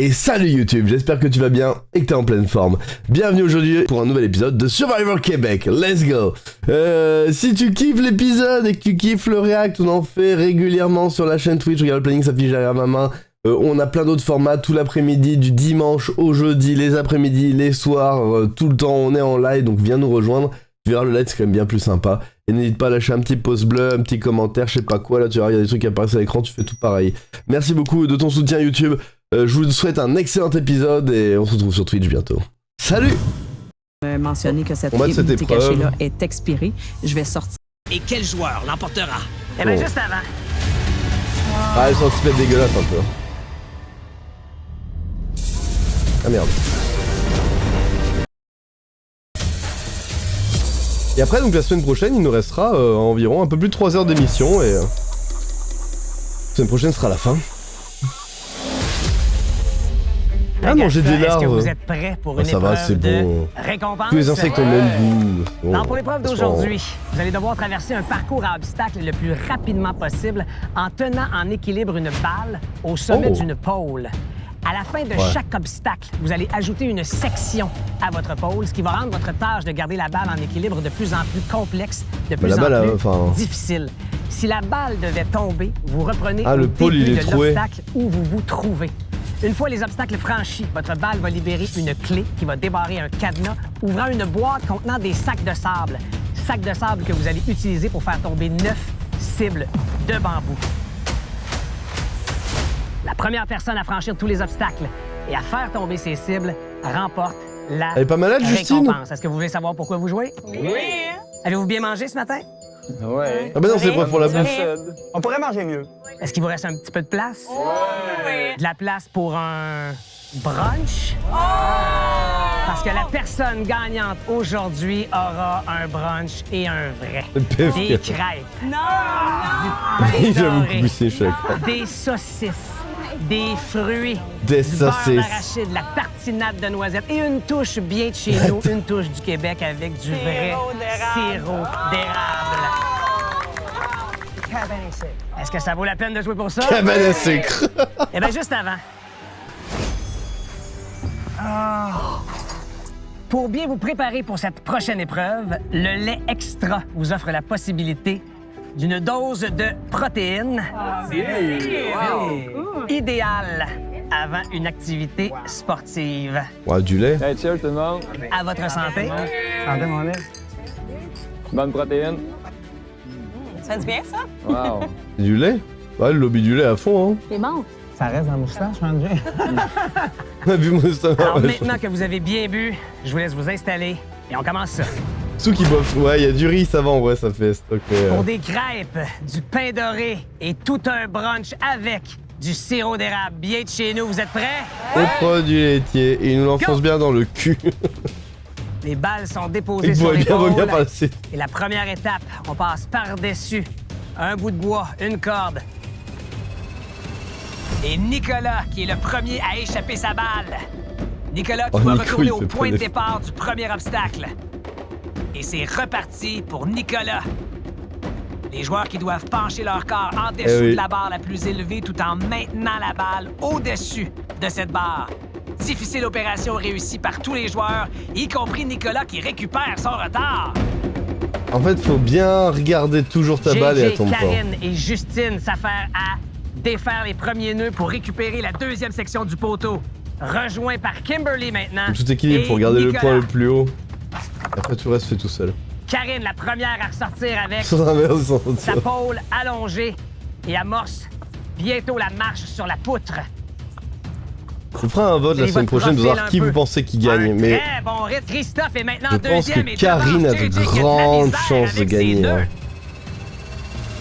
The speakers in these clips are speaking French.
Et salut YouTube, j'espère que tu vas bien et que t'es en pleine forme. Bienvenue aujourd'hui pour un nouvel épisode de Survivor Québec, let's go. Si tu kiffes l'épisode et que tu kiffes le react, on en fait régulièrement sur la chaîne Twitch, regarde le planning s'affiche derrière ma main. On a plein d'autres formats tout l'après-midi, du dimanche au jeudi, les après-midi, les soirs, tout le temps on est en live, donc viens nous rejoindre. Tu verras le live c'est quand même bien plus sympa. Et n'hésite pas à lâcher un petit pouce bleu, un petit commentaire, je sais pas quoi, là tu verras il y a des trucs qui apparaissent à l'écran, tu fais tout pareil. Merci beaucoup de ton soutien YouTube. Je vous souhaite un excellent épisode et on se retrouve sur Twitch bientôt. Salut! Mentionner que cette immunité cachée-là est expirée. Je vais sortir. Et quel joueur l'emportera? Eh bien, juste avant. Ah, elles sont un petit peu dégueulasses un peu. Ah merde. Et après, donc la semaine prochaine, il nous restera environ un peu plus de 3 heures d'émission et... la semaine prochaine sera la fin. Ah non, j'ai des larves. Est-ce que vous êtes prêts pour une ça va, épreuve c'est de bon. récompense? Tous les insectes ont le même goût. Bon, non, pour l'épreuve d'aujourd'hui, vous allez devoir traverser un parcours à obstacles le plus rapidement possible en tenant en équilibre une balle au sommet d'une pôle. À la fin de chaque obstacle, vous allez ajouter une section à votre pôle, ce qui va rendre votre tâche de garder la balle en équilibre de plus en plus complexe, de plus en plus difficile. Si la balle devait tomber, vous reprenez au début de l'obstacle où vous vous trouvez. Une fois les obstacles franchis, votre balle va libérer une clé qui va débarrer un cadenas, ouvrant une boîte contenant des sacs de sable. Sacs de sable que vous allez utiliser pour faire tomber 9 cibles de bambou. La première personne à franchir tous les obstacles et à faire tomber ses cibles remporte la Elle est pas malade, Justine? récompense. Est-ce que vous voulez savoir pourquoi vous jouez? Oui! Avez-vous bien mangé ce matin? Ouais. Ah bah non, c'est pas pour la bouffe. On pourrait manger mieux. Est-ce qu'il vous reste un petit peu de place? Oui! De la place pour un brunch? Parce que la personne gagnante aujourd'hui aura un brunch et un vrai. Des crêpes. Du pain doré, des saucisses, des fruits, des du beurre d'arachide, de la tartinade de noisettes et une touche bien de chez nous, une touche du Québec avec du vrai sirop d'érable. Est-ce que ça vaut la peine de jouer pour ça? Cabane à sucre. Eh bien, juste avant. Pour bien vous préparer pour cette prochaine épreuve, le lait extra vous offre la possibilité d'une dose de protéines idéale avant une activité sportive. Ouais, du lait. Hey, cheers tout le monde. À votre santé. Santé, mon nez. Bonne protéine. Ça dit bien, ça? Wow. Du lait? Ouais, le lobby du lait à fond, hein. C'est bon. Ça reste dans le moustache, André. On a vu mon estomac. Alors maintenant que vous avez bien bu, je vous laisse vous installer et on commence ça. Sous qui bof. Ouais, il y a du riz, ça va en vrai, ça fait stock. Pour des crêpes, du pain doré et tout un brunch avec du sirop d'érable bien de chez nous, vous êtes prêts? Des produits laitiers. Et il nous l'enfonce bien dans le cul. Les balles sont déposées sur les bien pôles. par la suite. Et la première étape, on passe par-dessus un bout de bois, une corde. Et Nicolas, qui est le premier à échapper sa balle. Nicolas qui doit retourner au point de départ du premier obstacle. Et c'est reparti pour Nicolas. Les joueurs qui doivent pencher leur corps en dessous de la barre la plus élevée tout en maintenant la balle au-dessus de cette barre. Difficile opération réussie par tous les joueurs, y compris Nicolas qui récupère son retard. En fait, faut bien regarder toujours ta balle et elle tombe pas. Karine et Justine s'affairent à défaire les premiers nœuds pour récupérer la deuxième section du poteau. Rejoint par Kimberly maintenant. Tout équilibre pour garder le point le plus haut. Après, tout le reste fait tout seul. Karine, la première à ressortir avec sa pôle allongée et amorce bientôt la marche sur la poutre. On fera un vote la semaine prochaine de voir qui vous pensez qui gagne, mais très bon rythme. Christophe est maintenant je pense deuxième que Karine a de grandes chances de gagner.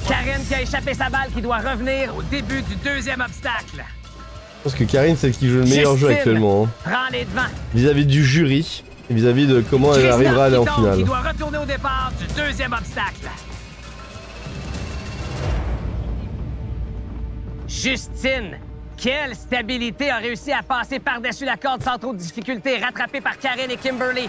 Karine qui a échappé sa balle, qui doit revenir au début du deuxième obstacle. Je pense que Karine, c'est celle qui joue le meilleur jeu actuellement. Prends les devants. Vis-à-vis du jury, et vis-à-vis de comment elle arrivera à aller en finale. Qui doit retourner au départ du deuxième obstacle. Justine, quelle stabilité, a réussi à passer par-dessus la corde sans trop de difficulté, rattrapée par Karine et Kimberly.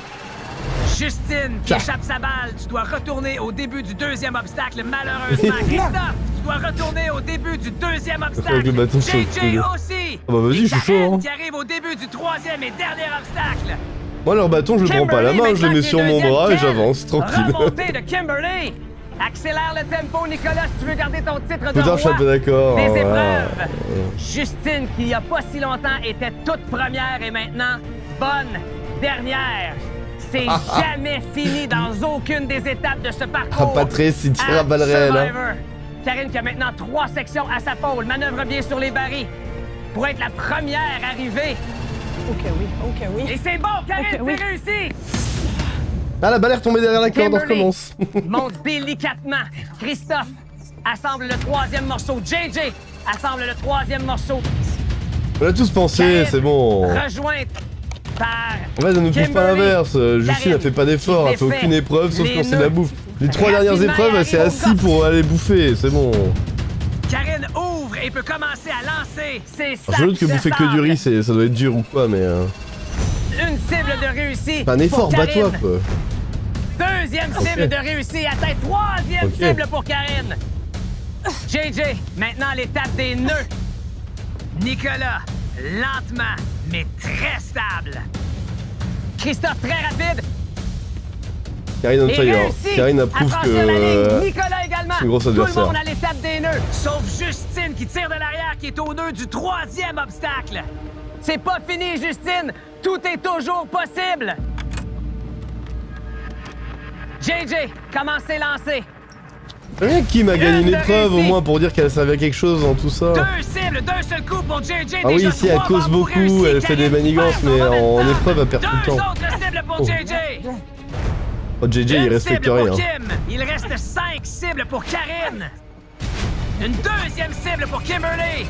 Justine qui échappe sa balle, tu dois retourner au début du deuxième obstacle, malheureusement. Christophe, tu dois retourner au début du deuxième obstacle. Avec le bâton sur le JJ cou. aussi. Ah bah vas-y, je suis chaud. Hein. Qui arrive au début du troisième et dernier obstacle. Moi, leur bâton, je le prends pas à la main, je le mets sur mon bras et j'avance, tranquille. Remontée de Kimberly. Accélère le tempo, Nicolas, si tu veux garder ton titre de Putain, roi je suis un peu d'accord. des Voilà. épreuves. Justine, qui il y a pas si longtemps était toute première et maintenant bonne dernière. C'est jamais fini dans aucune des étapes de ce parcours. Ah, pas très, c'est tir à balles réelles. Hein. Karine qui a maintenant 3 sections à sa pôle, manœuvre bien sur les barils pour être la première arrivée. OK, oui. Et c'est bon, Karine, c'est réussi! Ah, la balle est retombée derrière la corde, on recommence. Monte délicatement. Christophe assemble le 3e morceau. JJ assemble le 3e morceau. On a tous pensé, Karine, c'est bon. Rejointe par En fait, elle nous prouve pas Kimberly. l'inverse. Justine, elle fait pas d'effort, elle fait aucune épreuve, sauf quand c'est de la bouffe. Les 3 dernières épreuves, elle s'est assise pour aller bouffer, c'est bon. Karine ouvre et peut commencer à lancer ses sacs. Je doute que de bouffer que du sable. riz, ça doit être dur ou quoi, mais. Une cible de réussite. Fais un effort, pour bats-toi, Karine. quoi. Deuxième cible de réussite. Atteint 3e cible pour Karine. JJ, maintenant l'étape des nœuds. Nicolas, lentement, mais très stable. Christophe, très rapide. Karine on Et fire. réussi Karine à approuve franchir la ligne. que. Nicolas également. c'est une grosse Tout le adversaire. monde à l'étape des nœuds, sauf Justine qui tire de l'arrière, qui est au nœud du 3e obstacle. C'est pas fini, Justine. Tout est toujours possible. JJ, commencez lancer. Rien qui m'a gagné une Une épreuve au réussite. moins pour dire qu'elle servait à quelque chose dans tout ça. 2 cibles d'un seul coup pour JJ. Ah oui, Déjà ici elle 3 cause bambous beaucoup, réussis. elle fait des Karine manigances, perd son mais en momentum. épreuve elle perd tout le 2 temps. autres cibles pour Oh. JJ. Oh, JJ il Une respecte cible rien. pour Kim. Il reste 5 cibles pour Karine. Une deuxième cible pour Kimberly.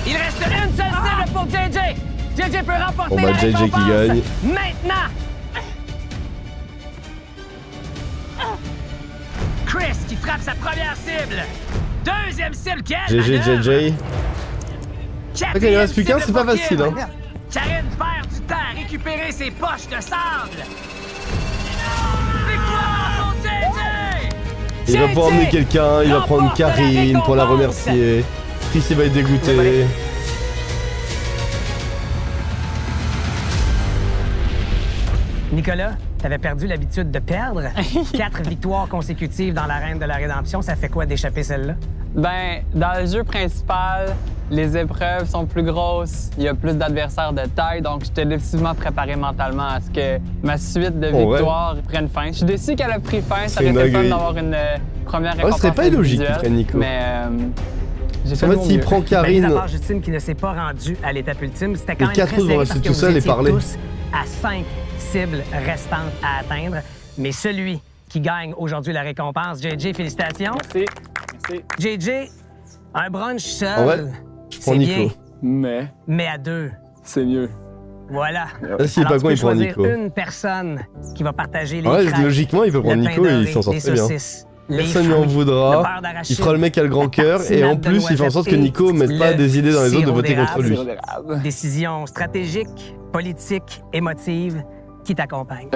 Il reste une seule cible pour JJ. JJ peut remporter Bon, bah, la JJ qui récompense. gagne. Maintenant. Chris qui frappe sa première cible. Deuxième cible, quelle GG manœuvre. JJ. Quatrième Ok, il en reste plus qu'un, cible c'est pas pour facile, Kim. hein. Karine perd du temps à récupérer ses poches de sable. Victoire pour JJ! Il va pouvoir emmener quelqu'un, il va prendre remporte la Karine pour la récompense. remercier. Chris il va être dégoûté. Nicolas, t'avais perdu l'habitude de perdre. 4 victoires consécutives dans l'arène de la rédemption, ça fait quoi d'échapper celle-là? Ben, dans le jeu principal, les épreuves sont plus grosses, il y a plus d'adversaires de taille, donc j'étais définitivement préparé mentalement à ce que ma suite de Oh, ouais. victoires prenne fin. Je suis déçu qu'elle a pris fin, ça C'est aurait une été fun dinguerie. d'avoir une première Ouais, récompense ce serait pas illogique qu'il individuelle, prenne Nico. mais j'ai fait En de fait, mon s'il mieux. prend Mis Karine. à part Justine qui ne s'est pas rendue à l'étape ultime, c'était quand Les même quatre très autres vont serré rester parce que tout vous seuls et étiez parler. tous à 5 cibles restantes à atteindre. Mais celui qui gagne aujourd'hui la récompense, JJ, félicitations. Merci. Merci. JJ, un brunch seul, Ah ouais, je prends c'est Nico. bien, mais à 2. C'est mieux. Voilà. Ah, s'il est Alors, pas tu con, peux il prend choisir Nico. une personne qui va partager les Ouais, craques, logiquement, il peut prendre le Nico pain et il doré, s'en sort les très bien. saucisses, les Personne lui en fruits, le voudra. beurre d'arachide, Il fera le mec à le grand la cœur et en tartinade de plus, il fait en sorte que noisettes Nico et mette pas le des idées dans les autres de sirop voter contre lui. Irrévocable. Décision stratégique, politique, émotive, qui t'accompagne.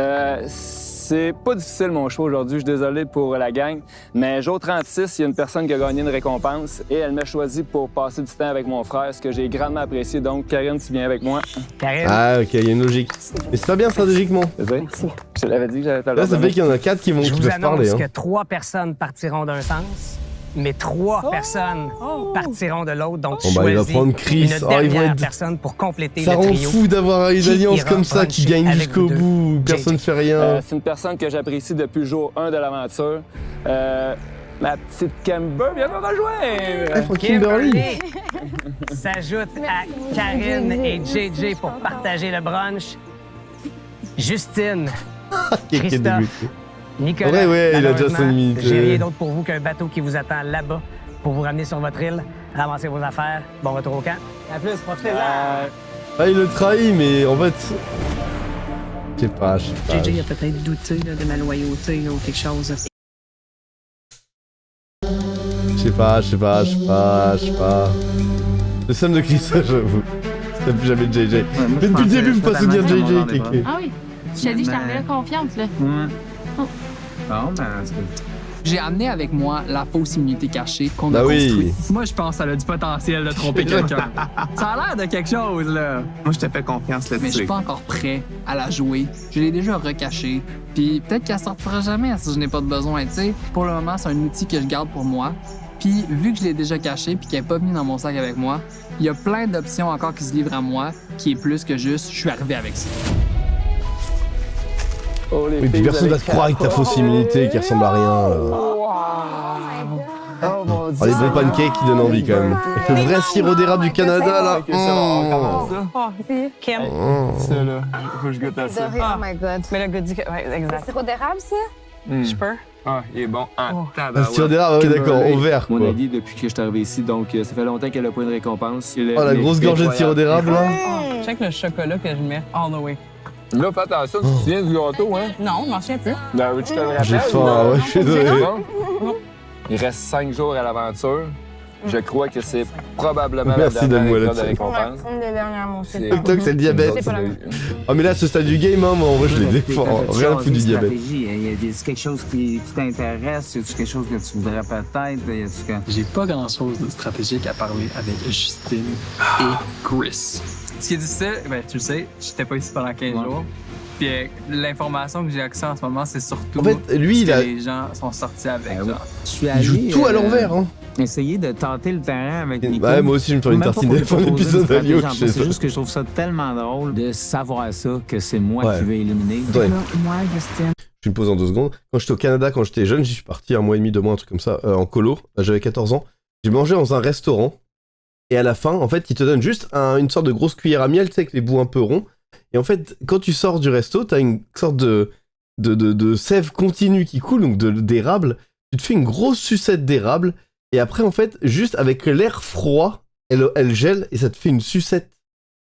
C'est pas difficile mon choix aujourd'hui, je suis désolé pour la gang, mais jour 36, il y a une personne qui a gagné une récompense et elle m'a choisi pour passer du temps avec mon frère, ce que j'ai grandement apprécié. Donc, Karine, tu viens avec moi. Karine, Ah, ok, il y a une logique. Mais c'est pas bien stratégiquement. Merci. Je te l'avais dit que j'allais te le Là, ça donner. fait qu'il y en a 4 qui je vous peuvent annonce parler. Hein. que 3 personnes partiront d'un sens, mais 3 personnes partiront de l'autre. Donc, tu Bon, bah, il va choisis prendre Chris. une Oh, ils vont dernière être- personne pour compléter Ça le rend trio. fou d'avoir une Qui alliance ira comme ça qui bruncher gagne avec jusqu'au vous deux? bout, où personne JJ. fait rien. C'est une personne que j'apprécie depuis le jour 1 de l'aventure. Ma petite Kimber vient me rejoindre. Kimberly. s'ajoute à Karine et JJ pour partager le brunch. Justine, Qui est Christophe, dégoûté. Nicolas, Ouais, ouais, il a déjà malheureusement, son limite. j'ai rien d'autre pour vous qu'un bateau qui vous attend là-bas pour vous ramener sur votre île, ramasser vos affaires. Bon retour au camp. À plus, profitez-en. Ah, il le trahit, mais en fait. Je sais pas, je sais pas. JJ a peut-être douté là, de ma loyauté là, ou quelque chose. Je sais pas. Le seum de Chris, j'avoue. C'est plus jamais de JJ. Mais depuis le début, faut pas soutenir JJ, Kéké. Ah oui, je t'ai dit, je t'en avais la confiance, là. Bon, ben, c'est J'ai amené avec moi la fausse immunité cachée qu'on a Bah construite. oui. Moi, je pense que ça a du potentiel de tromper quelqu'un. Ça a l'air de quelque chose, là. Moi, je te fais confiance là-dessus. Mais je suis pas encore prêt à la jouer. Je l'ai déjà recachée. Puis peut-être qu'elle sortira jamais si je n'ai pas de besoin, tu sais. Pour le moment, c'est un outil que je garde pour moi. Puis vu que je l'ai déjà caché puis qu'elle n'est pas venue dans mon sac avec moi, il y a plein d'options encore qui se livrent à moi, qui est plus que juste je suis arrivé avec ça. Oh, les Oui, puis filles, personne vous va te croire avec ta fausse immunité qui ressemble à rien. Oh mon Oh, Dieu. les bons pancakes qui donnent envie quand même. Avec le vrai sirop d'érable du Canada là. Ok, c'est bon, on commence ça. Oh, Kim. Ça, là, faut que je goûte à ça. Oh my God. Mais le goodie, ouais, exact. C'est sirop d'érable, ça? Je peux? Ah, il est bon. Ah, Le sirop d'érable, oui, d'accord, au vert quoi. Mon avis depuis que je suis arrivé ici, donc ça fait longtemps qu'elle a pas une récompense. Oh, la grosse gorgée de sirop d'érable là. Check le chocolat que je mets all the way. Là, fais attention, tu te souviens du gâteau, hein? Non, je m'en souviens plus. Ben, tu te le rappelles? J'ai faim, ouais, je suis désolé. Non? Il reste 5 jours à l'aventure. Je crois que c'est probablement Merci la dernière Dame épreuve de Wallet. récompense. Une des dernières, mon C'est- TikTok, c'est le diabète. C'est pas la même. Oh, mais là, ce stade du game, hein, moi, en vrai, je les défends. Rien à foutre du diabète. Y a quelque chose qui t'intéresse? Y a quelque chose que tu voudrais peut-être? J'ai pas grand-chose de stratégique à parler avec Justine et Chris. Ce qui est difficile, ben, tu le sais, j'étais pas ici pendant 15 jours. Puis l'information que j'ai accès en ce moment, c'est surtout En fait, lui, ce il que a. les gens sont sortis avec. Ben genre. Je suis Il joue tout à l'envers, hein. Essayer de tenter le terrain avec Nico. Ouais, moi aussi, je me fais une tartine d'éléphant épisode à Lyon, je sais C'est ça. juste que je trouve ça tellement drôle de savoir ça, que c'est moi Ouais. qui vais éliminer. Ouais. Moi, Justine. Je me pose en 2 secondes. Quand j'étais au Canada, quand j'étais jeune, j'y suis parti 1 mois et demi, 2 mois, un truc comme ça, en colo. J'avais 14 ans. J'ai mangé dans un restaurant. Et à la fin, en fait, ils te donnent juste une sorte de grosse cuillère à miel, tu sais, avec les bouts un peu ronds. Et en fait, quand tu sors du resto, t'as une sorte de sève continue qui coule, donc d'érable. Tu te fais une grosse sucette d'érable. Et après, en fait, juste avec l'air froid, elle gèle et ça te fait une sucette.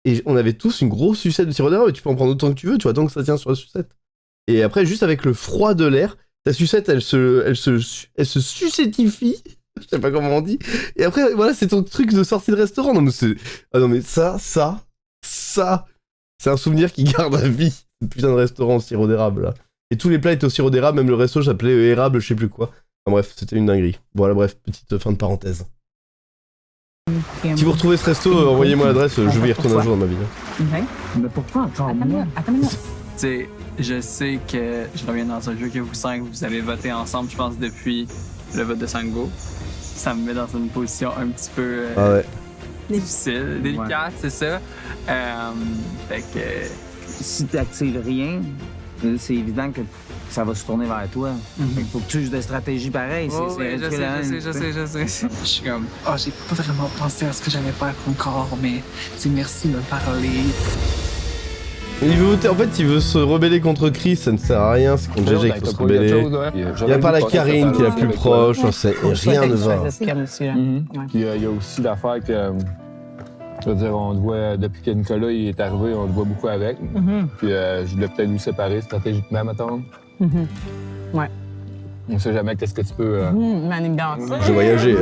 Et on avait tous une grosse sucette de sirop d'érable. Et tu peux en prendre autant que tu veux, tu vois, tant que ça tient sur la sucette. Et après, juste avec le froid de l'air, ta sucette, elle se sucettifie. Je sais pas comment on dit. Et après, voilà, c'est ton truc de sortie de restaurant. Non, mais c'est. Ah non, mais ça. C'est un souvenir qui garde à vie. Ce putain de restaurant au sirop d'érable, là. Et tous les plats étaient au sirop d'érable, même le resto s'appelait érable, je sais plus quoi. Enfin bref, c'était une dinguerie. Voilà, bref, petite fin de parenthèse. Si vous retrouvez ce resto, envoyez-moi l'adresse, je vais y retourner un jour dans ma vie. Mais pourquoi encore moi? Attends une minute. Tu sais, je sais que je reviens dans un jeu que vous 5, vous avez voté ensemble, je pense, depuis le vote de Sango. Ça me met dans une position un petit peu Ah ouais. difficile, délicate, c'est ça. Fait que... Si tu n'actives rien, c'est évident que ça va se tourner vers toi. Fait qu'il faut que tu uses des stratégies pareilles. Oh, oui, je sais. Je suis comme, oh, j'ai pas vraiment pensé à ce que j'allais faire encore, mais tu sais, merci de me parler. En fait, il veut se rebeller contre Chris, ça ne sert à rien, c'est contre GG qu'il faut se rebeller. Il y a pas la Karine qui est la plus proche, rien ne va. Puis il y a aussi l'affaire que, je veux dire, on te voit, depuis que Nicolas il est arrivé, on te voit beaucoup avec. Puis je l'ai peut-être nous séparer stratégiquement, mettons. Ouais. On sait jamais qu'est-ce que tu peux. Manigance. J'ai voyagé.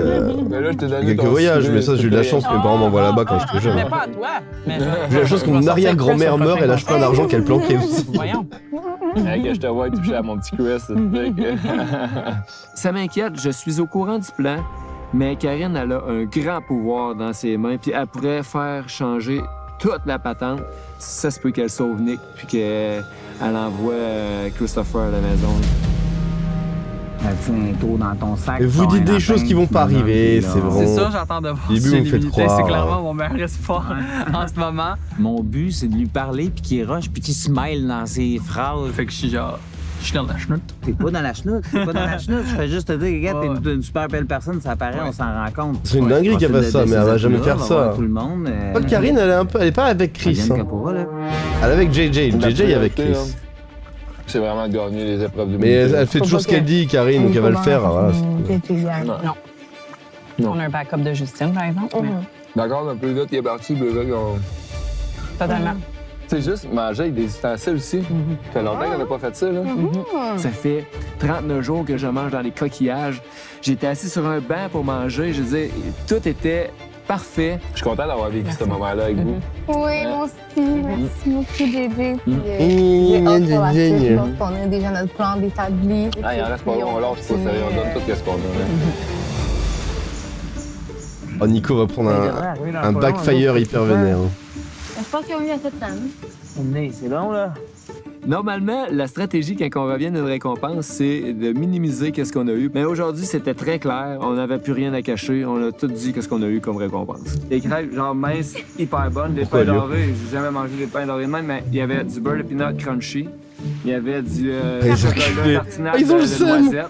Mais là, je t'ai donné Quelques ton voyages, sujet, mais ça, j'ai eu de la chance que mes parents m'envoient là-bas quand j'étais jeune. Mais pas à toi. Mais J'ai eu la chance que mon arrière-grand-mère meure et lâche plein d'argent qu'elle planquait aussi. voyons. Que je te vois toucher à mon petit Chris. Ça m'inquiète, je suis au courant du plan, mais Karine, elle a un grand pouvoir dans ses mains, puis elle pourrait faire changer toute la patente. Ça se peut qu'elle sauve Nick, puis qu'elle envoie Christopher à la maison. Un tour dans ton sac. Et vous dites des choses qui vont pas arriver, c'est vraiment. C'est ça, j'attends de voir Début, si vous me faites l'immunité, croire. c'est clairement mon meilleur espoir en ce moment. Mon but, c'est de lui parler, puis qu'il rush, puis qu'il smile dans ses phrases. Fait que je suis genre, je suis dans la chenoute. T'es pas dans la chenoute, Je fais juste te dire, regarde, t'es une super belle personne, ça apparaît, on s'en rend compte. C'est une dinguerie qu'elle fasse ça, mais elle va jamais faire ça. Tout le monde. Pas que Karine, elle est pas avec Chris. Hein. Elle est avec JJ. JJ est avec Chris. C'est vraiment gagner les épreuves du Mais elle fait toujours ce qu'elle dit, Karine, donc elle va le faire. Voilà. Non. On a un backup de Justine, par exemple. mais D'accord, un peu là, qui est parti, le gars, Totalement. C'est juste manger avec des ustensiles aussi. Ça fait longtemps qu'on n'a pas fait ça, là. Ça fait 39 jours que je mange dans les coquillages. J'étais assis sur un banc pour manger. Je veux dire, tout était parfait. Je suis content d'avoir vécu ce moment-là avec vous. Oui, moi aussi. Merci beaucoup, J.J. J'ai hâte pour la suite. Donc, on a déjà notre plan d'établi. Ah, il en reste pas long, on lâche pas, sérieux, on donne tout ce qu'on a. Oh, Nico va prendre un backfire hyper vénère. Je pense qu'il y a eu à cette table. C'est long, là. Normalement, la stratégie quand on revient d'une récompense, c'est de minimiser qu'est-ce qu'on a eu. Mais aujourd'hui, c'était très clair. On n'avait plus rien à cacher. On a tout dit qu'est-ce qu'on a eu comme récompense. Des crêpes, genre minces, hyper bonnes. Des pains dorés. J'ai jamais mangé des pains dorés de même, mais il y avait du beurre de peanut crunchy. Il y avait du tartinade de noisettes.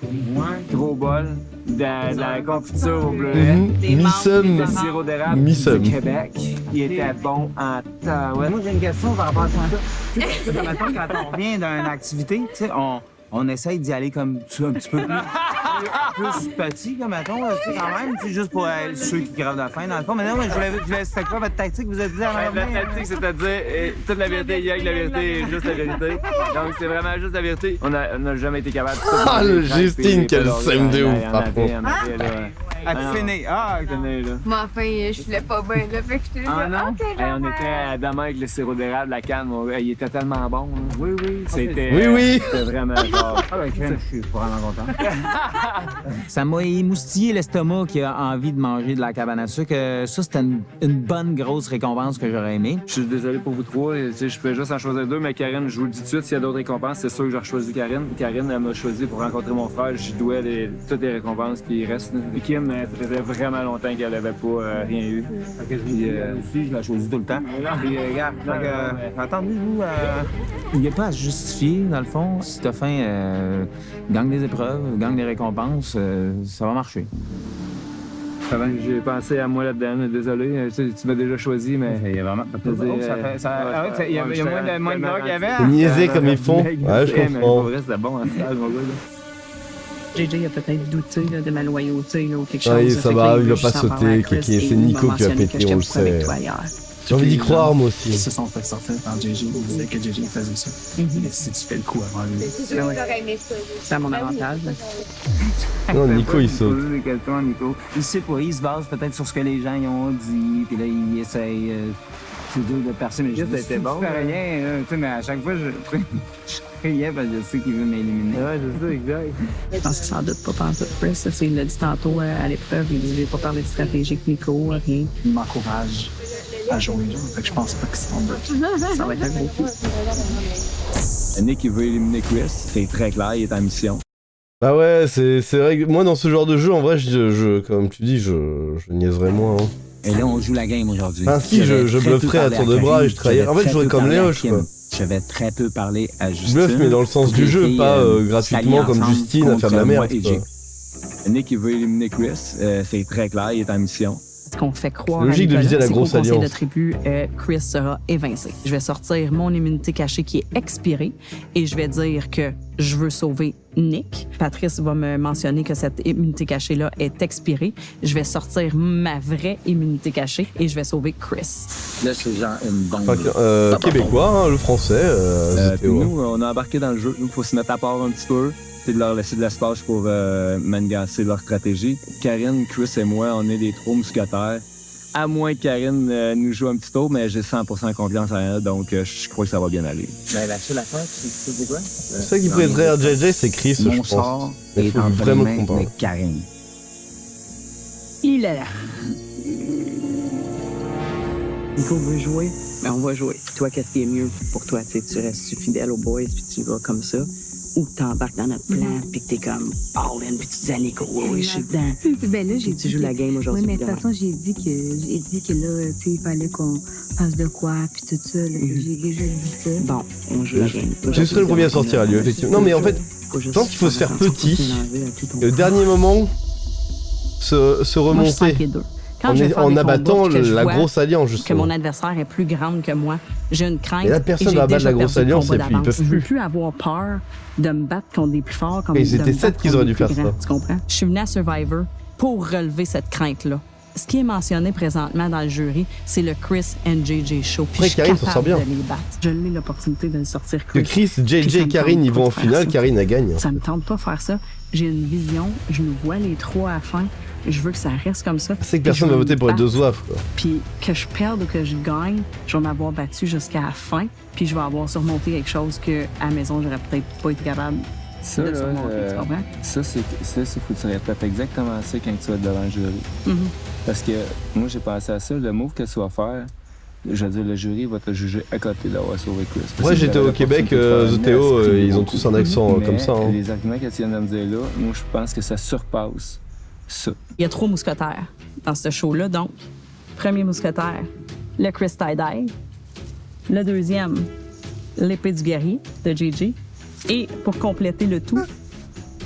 Gros bol. De la confiture au bleuet. Mi-somme. Le sirop d'érable du Québec. Il était bon en temps. Moi, j'ai une question par rapport à ça. Tu sais, mettons, quand on revient d'une activité, tu sais, on essaye d'y aller comme tu un petit peu plus petit, comme mettons, tu sais, quand même, tu sais, juste pour ceux qui crèvent de faim, dans le fond. Mais non, mais je voulais c'était quoi votre tactique? Vous avez dit à la tactique, c'est-à-dire toute la vérité, il y a que la vérité, juste la vérité. Donc, c'est vraiment juste la vérité. On n'a jamais été capable de... Ah, le Justine, quel sème de ouf, par contre. À tout finir. Ah, ok. Moi, enfin, je voulais pas bien, là. Fait que j'étais ah non? On était à demain avec le sirop d'érable, la canne. Il était tellement bon. Hein. Oui, oui. C'était vraiment fort. Ah, ben, je suis vraiment content. Ça m'a émoustillé l'estomac qui a envie de manger de la cabane à sucre. Ça, c'était une bonne grosse récompense que j'aurais aimé. Je suis désolé pour vous trois. Je peux juste en choisir deux, mais Karine, je vous le dis tout de suite, s'il y a d'autres récompenses, c'est sûr que j'ai choisi Karine. Karine, elle m'a choisi pour rencontrer mon frère. Je dois toutes les récompenses qui restent. Et Kim, ça faisait vraiment longtemps qu'elle n'avait pas rien eu. Aussi, je l'ai choisi tout le temps. Puis, regarde, attendez-vous, il n'y a pas à se justifier, dans le fond. Si t'as faim, gagne des épreuves, gagne des récompenses, ça va marcher. J'ai pensé à moi là-dedans, désolé. Tu m'as déjà choisi, mais... Il y a vraiment... Il y a moins de drogue qu'il y avait. C'est niaisé comme ils font. Ouais, je comprends. C'était bon en salle, mon gars. JJ a peut-être douté là, de ma loyauté là, ou quelque chose. Oui, ça va, il va pas sauter. C'est Nico qui va péter, on le sait. J'ai envie d'y croire, moi aussi. Ils se sont fait sortir par JJ. Ils disaient que JJ faisait ça. Mais si tu fais le coup avant lui... C'est à mon avantage. Non, Nico, il saute. Il sait pas, il se base peut-être sur ce que les gens y ont dit, puis là, il essaye... C'est dur de percer, mais c'était bon. Je fais rien, tu sais, mais à chaque fois, je riais parce que je sais qu'il veut m'éliminer. Ouais, c'est ça, exact. Je pense que sans doute pas pantoute, Chris. Il l'a dit tantôt à l'épreuve, il dit, je vais pas parler de stratégie avec Nico, rien. Il m'encourage à jouer, genre. Fait que je pense pas que c'est en doute. Ça va être un gros coup. Nick, il veut éliminer Chris. C'est très clair, il est en mission. Ah ouais, c'est vrai que moi, dans ce genre de jeu, en vrai, comme tu dis, je niaiserais moins. Hein. Et là, on joue la game aujourd'hui. Ah si, je blufferais à tour de bras et je trahirais. En fait, je jouerais comme Léoche, quoi. Je vais très peu parler à Justine. Bluff, mais dans le sens du jeu, pas gratuitement comme Justine à faire de la merde. Nick, il veut éliminer Chris. C'est très clair, il est en mission. Ce qu'on fait croire logique à Nicolas, de viser la grosse conseil alliance. de tribu, Chris sera évincé. Je vais sortir mon immunité cachée qui est expirée et je vais dire que je veux sauver Nick. Patrice va me mentionner que cette immunité cachée-là est expirée. Je vais sortir ma vraie immunité cachée et je vais sauver Chris. Là, c'est genre une bombe. Québécois, hein, le français. Nous, on a embarqué dans le jeu. Nous, il faut se mettre à part un petit peu. C'est de leur laisser de l'espace pour manigancer leur stratégie. Karine, Chris et moi, on est des trois mousquetaires. À moins que Karine nous joue un petit tour, mais j'ai 100% confiance en elle, donc je crois que ça va bien aller. Ben, la seule affaire, c'est quoi? C'est ça qui prêterait à JJ, c'est Chris, je pense. Mon sort est faut en vraiment main comprendre. de Karine. Il est là. Nico veut jouer, mais on va jouer. Toi, qu'est-ce qui est mieux pour toi? Tu restes fidèle aux boys, puis tu vas comme ça. Ou t'embarques dans notre plan, puis que t'es comme all in, puis tu dis à Nico, oui, je suis dedans. Ben là, Tu joues la game aujourd'hui. Oui, mais de toute façon, j'ai dit que là, tu sais, il fallait qu'on fasse de quoi, puis tout ça. Là, j'ai déjà dit ça. Bon, on joue la game. Je serais le premier à sortir à lieu, effectivement. Non, mais en fait, je pense qu'il faut se faire petit. Et au dernier moment, se remonter. En abattant la grosse alliance, justement. Que mon adversaire est plus grande que moi. J'ai une crainte. Et là, personne va abattre la grosse alliance, et puis ils peuvent plus. Je veux plus avoir peur de me battre contre des plus forts. Et c'était 7 qu'ils auraient dû faire ça. Tu comprends? Je suis venue à Survivor pour relever cette crainte-là. Ce qui est mentionné présentement dans le jury, c'est le Chris and JJ Show. Puis après, Karine s'en sort bien. De les battre. Je l'ai l'opportunité de le sortir. Que Chris, JJ et Karine, ils vont en finale, Karine a gagné. Ça me tente pas faire ça. J'ai une vision, je nous vois les trois à la fin. Je veux que ça reste comme ça. C'est que personne va voter pour les deux zouaves, quoi. Puis que je perde ou que je gagne, je vais m'avoir battu jusqu'à la fin, puis je vais avoir surmonté quelque chose que à la maison, j'aurais peut-être pas été capable Ça, de là, surmonter, tu comprends? ça, faut que tu répètes exactement ça quand tu vas être devant le jury. Mm-hmm. Parce que moi, j'ai pensé à ça. Le move que tu vas faire, je veux dire, le jury va te juger à côté d'avoir sauvé Chris. Ouais, j'étais au Québec, The Théo, ils ont tous un accent Mais comme ça. Hein. Les arguments que tu viens de me dire là, moi, je pense que ça surpasse ça. Il y a 3 mousquetaires dans ce show-là, donc. Premier mousquetaire, le Chris Tie-Dye. Le deuxième, l'épée du guerrier de JJ. Et pour compléter le tout,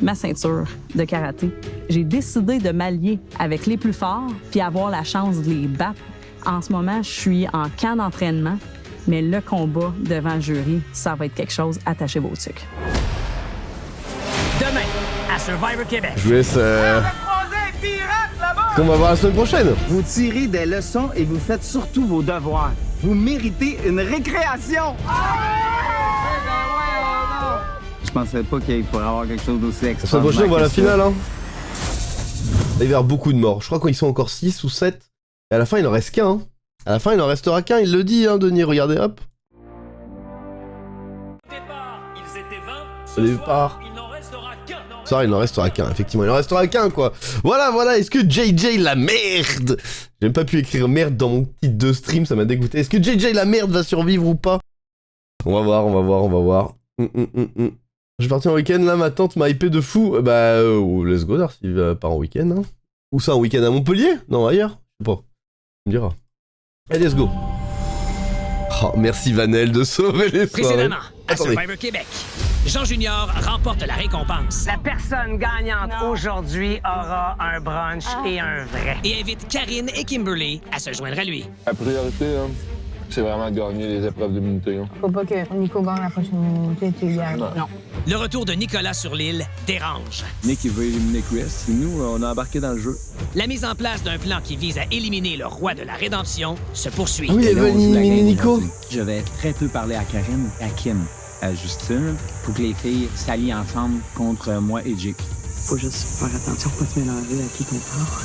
ma ceinture de karaté. J'ai décidé de m'allier avec les plus forts puis avoir la chance de les battre. En ce moment, je suis en camp d'entraînement, mais le combat devant le jury, ça va être quelque chose. Attachez vos trucs. Demain, à Survivor Québec. Je vous laisse... qu'on va voir la semaine prochaine. Vous tirez des leçons et vous faites surtout vos devoirs. Vous méritez une récréation! Je pensais pas qu'il pourrait y avoir quelque chose d'aussi La semaine extraordinaire. prochaine, on voit la que ça. finale. Hein. Il va y avoir beaucoup de morts. Je crois qu'ils sont encore 6 ou 7. Et à la fin, il en reste qu'un. Hein. À la fin, il en restera qu'un. Il le dit, hein, Denis. Regardez, hop. Au départ, il n'en restera qu'un, effectivement. Il n'en restera qu'un, quoi. Voilà. Est-ce que JJ la merde? J'ai même pas pu écrire merde dans mon titre de stream, ça m'a dégoûté. Est-ce que JJ la merde va survivre ou pas? On va voir. Je vais partir en week-end, là, ma tante m'a hypé de fou. Let's go, Darcy part en week-end. Hein. Où ça, en week-end à Montpellier? Non, ailleurs? Je sais pas. Tu me diras. Allez, let's go. Oh, merci Vanel de sauver les soirées. Précédemment, à Attendez. Survivor Québec, Jean Junior remporte la récompense La personne gagnante aujourd'hui aura un brunch et un vrai. et invite Karine et Kimberly à se joindre à lui. La priorité, hein, c'est vraiment de gagner les épreuves d'immunité. Hein. Faut pas que Nico gagne la prochaine minute, tu y gagnes. Non. Le retour de Nicolas sur l'île dérange. Nick, il veut éliminer Chris. Et nous, on a embarqué dans le jeu. La mise en place d'un plan qui vise à éliminer le roi de la rédemption se poursuit. Ah oui, il est venu éliminer Nico. Je vais très peu parler à Karine et à Kim, à Justine, pour que les filles s'allient ensemble contre moi et Jake. Faut juste faire attention, pas se mélanger à qui ton part.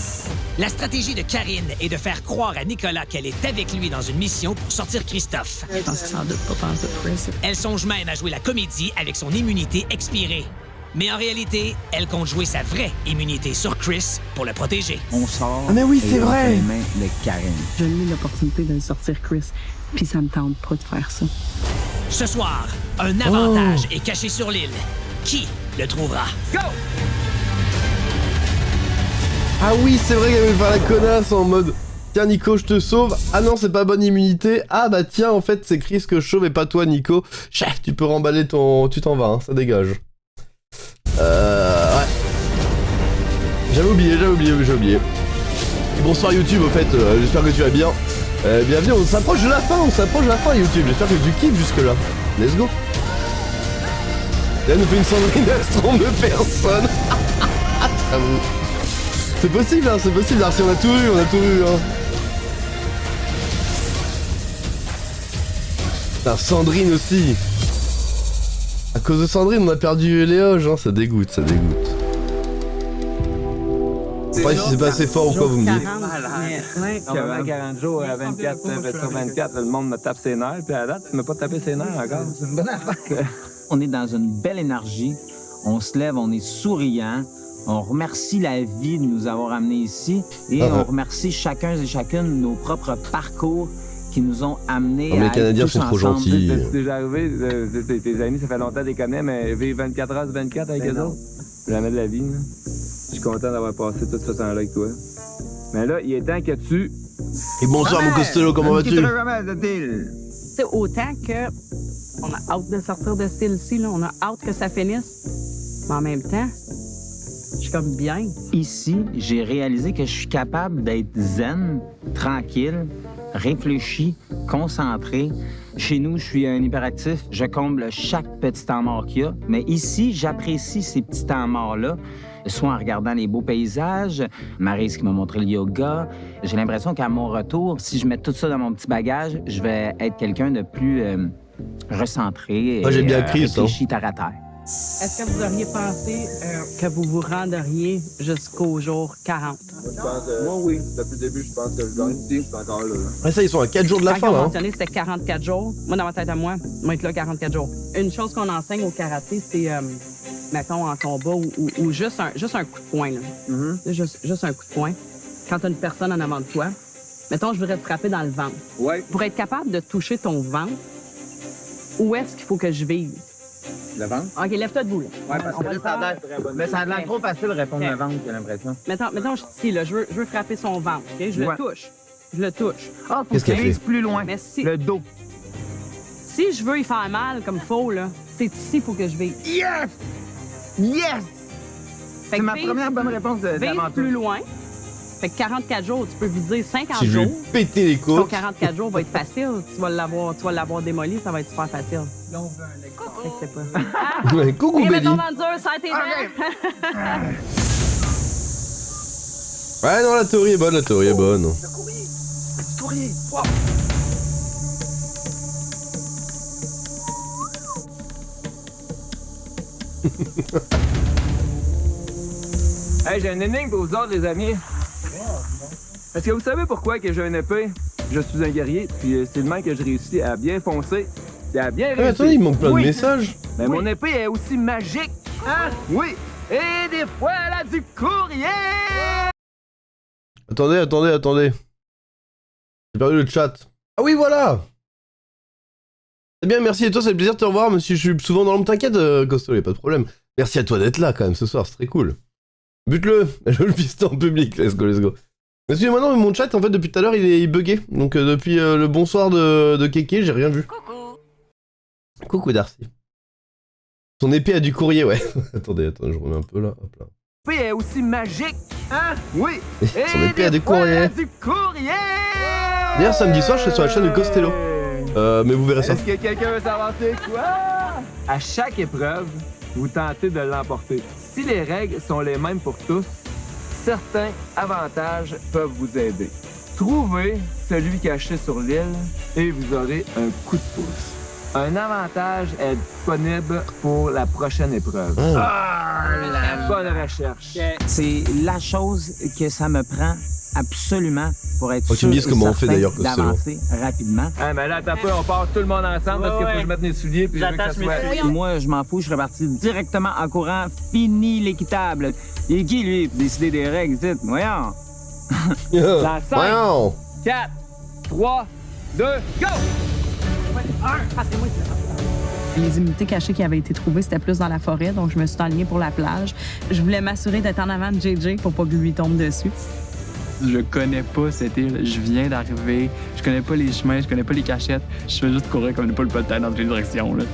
La stratégie de Karine est de faire croire à Nicolas qu'elle est avec lui dans une mission pour sortir Christophe. Je pense que sans doute pas penser de Chris. Elle songe même à jouer la comédie avec son immunité expirée. Mais en réalité, elle compte jouer sa vraie immunité sur Chris pour le protéger. On sort. Ah mais oui, c'est vrai. Les mains de Karine. Je l'ai l'opportunité de sortir Chris, puis ça me tente pas de faire ça. Ce soir, un avantage est caché sur l'île. Qui le trouvera? Go! Ah oui, c'est vrai qu'elle veut faire la connasse en mode tiens Nico, je te sauve. Ah non, c'est pas bonne immunité. Ah bah tiens, en fait, c'est Chris que je sauve et pas toi, Nico. Chef, tu peux remballer ton. Tu t'en vas, hein, ça dégage. Ouais. J'avais oublié. Et bonsoir YouTube, au fait, j'espère que tu vas bien. Bienvenue, on s'approche de la fin, YouTube. J'espère que tu kiffes jusque-là. Let's go. Là, elle nous fait une Sandrine Astron de personne. J'avoue. C'est possible, Darcy, on a tout vu, hein. Putain, Sandrine aussi. À cause de Sandrine, on a perdu Léoge, hein, ça dégoûte. Après, si c'est pas assez fort ou quoi, vous me dites. Avant 40 jours, à 24 sur 24, le monde me tape ses nerfs, puis à la date, tu m'as pas tapé ses nerfs encore. C'est une bonne affaire. On est dans une belle énergie. On se lève, on est souriant. On remercie la vie de nous avoir amenés ici et on remercie chacun et chacune de nos propres parcours qui nous ont amenés les Canadiens sont trop gentils. C'est déjà arrivé, tes amis, ça fait longtemps qu'ils les connaissent, mais vivre 24 heures sur 24 avec eux autres, jamais de la vie. Là. Je suis content d'avoir passé tout ce temps-là avec toi. Mais là, il est temps que tu... Et bonsoir mon Costello, comment vas-tu? C'est autant que on a hâte de sortir de ce style-ci, là. On a hâte que ça finisse. Mais en même temps, je suis comme bien. Ici, j'ai réalisé que je suis capable d'être zen, tranquille, réfléchi, concentré. Chez nous, je suis un hyperactif. Je comble chaque petit temps mort qu'il y a. Mais ici, j'apprécie ces petits temps morts-là, soit en regardant les beaux paysages, Maryse qui m'a montré le yoga. J'ai l'impression qu'à mon retour, si je mets tout ça dans mon petit bagage, je vais être quelqu'un de plus recentré et j'ai bien appris, réfléchi terre à terre. Est-ce que vous auriez pensé que vous vous rendriez jusqu'au jour 40? Moi, oui. Depuis le début, je pense que je gagne. Je suis encore là. Ah, ça, ils sont à 4 jours de la Quand fin, ils ont là. mentionné c'était 44 jours. Moi, dans ma tête à moi, je vais être là 44 jours. Une chose qu'on enseigne au karaté, c'est, mettons, en combat ou juste un coup de poing. Là. Juste un coup de poing. Quand tu as une personne en avant de toi, mettons, je voudrais te frapper dans le ventre. Ouais. Pour être capable de toucher ton ventre, où est-ce qu'il faut que je vise? Le ventre? OK, lève-toi debout. Là. Ouais, parce que là, ça a l'air... Mais ça a l'air trop facile de répondre le ventre, j'ai l'impression. Mettons, je suis ici, là, je veux frapper son ventre. OK? Je le touche. Je le touche. Ah, faut que tu vises plus loin. Mais si, Le dos. si je veux y faire mal comme faut, là, c'est ici qu'il faut que je vise. Yes! Yes! C'est ma première bonne réponse de Vise l'aventure. plus loin. Fait que 44 jours, tu peux viser 50 Si je jours. vais péter les Ton côtes. 44 jours va être facile. Tu vas l'avoir démoli, ça va être super facile. Là, on veut un exemple. Fait que c'est pas. Ouais, coucou, Et Belly. mettons dans le dur, ça a été dents. Ouais, non, la théorie est bonne, la théorie est bonne. Courrier. Wow. Hey, j'ai une énigme pour vous autres, les amis. Est-ce que vous savez pourquoi que j'ai une épée? Je suis un guerrier, puis c'est de même que je réussis à bien foncer et à bien Ah, réussir. attendez, il manque plein de Oui. messages. Mais mon épée est aussi magique. Hein? Oui. Et des fois, elle a du courrier! Attendez. J'ai perdu le chat. Ah oui, voilà. C'est bien, merci. Et toi, c'est le plaisir de te revoir, monsieur. Je suis souvent dans l'ombre. T'inquiète, Costo, y'a pas de problème. Merci à toi d'être là, quand même, ce soir. C'est très cool. Bute-le. Je le piste en public. Let's go. Excusez-moi, non, mais mon chat, en fait, depuis tout à l'heure, il est bugué. Donc, depuis le bonsoir de Kéké, j'ai rien vu. Coucou, Darcy. Son épée a du courrier, ouais. attendez, je remets un peu là. Hop là. L'épée est aussi magique. Hein? Oui. Son épée a du courrier. Du courrier! D'ailleurs, samedi soir, je serai sur la chaîne de Costello. Mais vous verrez ça. Est-ce que quelqu'un veut savoir c'est quoi? À chaque épreuve, vous tentez de l'emporter. Si les règles sont les mêmes pour tous, certains avantages peuvent vous aider. Trouvez celui caché sur l'île et vous aurez un coup de pouce. Un avantage est disponible pour la prochaine épreuve. Bonne recherche. C'est la chose que ça me prend absolument pour être Faut que tu sûr me dises et comment on fait certain d'ailleurs, Costello. d'avancer rapidement. Ah, mais là, t'as peu, on part tout le monde ensemble parce qu'il faut que je mette mes souliers puis je veux que ça soit... Moi, je m'en fous, je serais parti directement en courant. Fini l'équitable. Il est qui, lui, pour décider des règles, dites? Voyons. Dans 5, Voyons. 4, 3, 2, go! Les immunités cachées qui avaient été trouvées, c'était plus dans la forêt, donc je me suis alignée pour la plage. Je voulais m'assurer d'être en avant de JJ pour pas que lui tombe dessus. Je connais pas cette île. Je viens d'arriver. Je connais pas les chemins, je connais pas les cachettes. Je fais juste courir comme une poule pas de tête dans toutes les directions, là.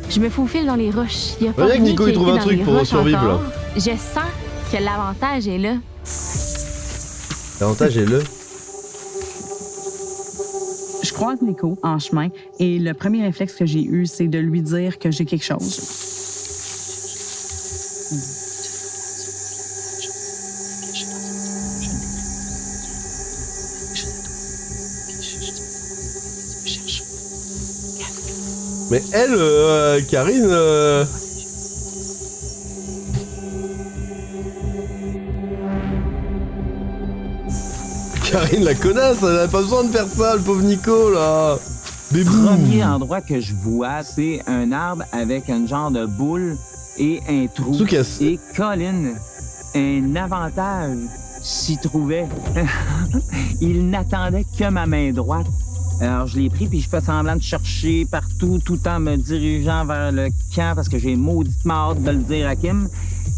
Je me faufile dans les roches. Il y a pas Voyez que rien Nico, qui a il trouve été un dans truc les pour roches survivre, encore. là. Je sens que l'avantage est là. L'avantage est le. Je croise Nico en chemin et le premier réflexe que j'ai eu, c'est de lui dire que j'ai quelque chose. Mais elle, Karine. Karine la connasse, elle a pas besoin de faire ça, le pauvre Nico là. Le premier endroit que je vois, c'est un arbre avec un genre de boule et un trou. Et Colin, un avantage s'y trouvait. Il n'attendait que ma main droite. Alors, je l'ai pris, puis je fais semblant de chercher partout, tout en me dirigeant vers le camp, parce que j'ai mauditement hâte de le dire à Kim.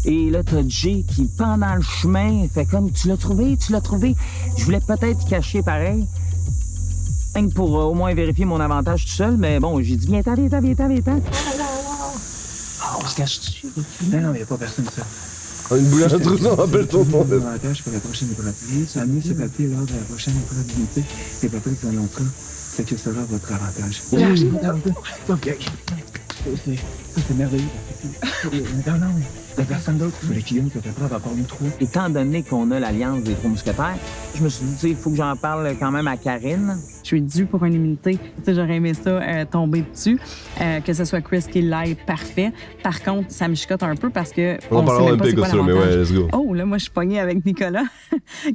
Et là, t'as Jay qui, pendant le chemin, fait comme « Tu l'as trouvé? Tu l'as trouvé? » Je voulais peut-être cacher pareil, pour au moins vérifier mon avantage tout seul, mais bon, j'ai dit « Viens-t'en, viens-t'en, viens-t'en, viens-t'en. » On se cache dessus. Non, il n'y a pas personne ça. Une boule à intrusion, rappelle ton nom. Avantage pour la prochaine épreuve. Ça a mis ce papier lors de la prochaine épreuve d'unité. Les papiers qui en entrent, c'est que ce sera votre avantage. OK. Ça, c'est merveilleux. Non, la personne d'autre, il fallait qu'il gagne cette épreuve à part nous trois. Étant donné qu'on a l'Alliance des Trois Mousquetaires, je me suis dit, il faut que j'en parle quand même à Karine. Je suis due pour une immunité. Tu sais, j'aurais aimé ça tomber dessus. Que ce soit Chris qui l'aille, parfait. Par contre, ça me chicote un peu parce que On en parlera un peu comme ça, mais ouais, let's go. Oh, là, moi, je suis pognée avec Nicolas.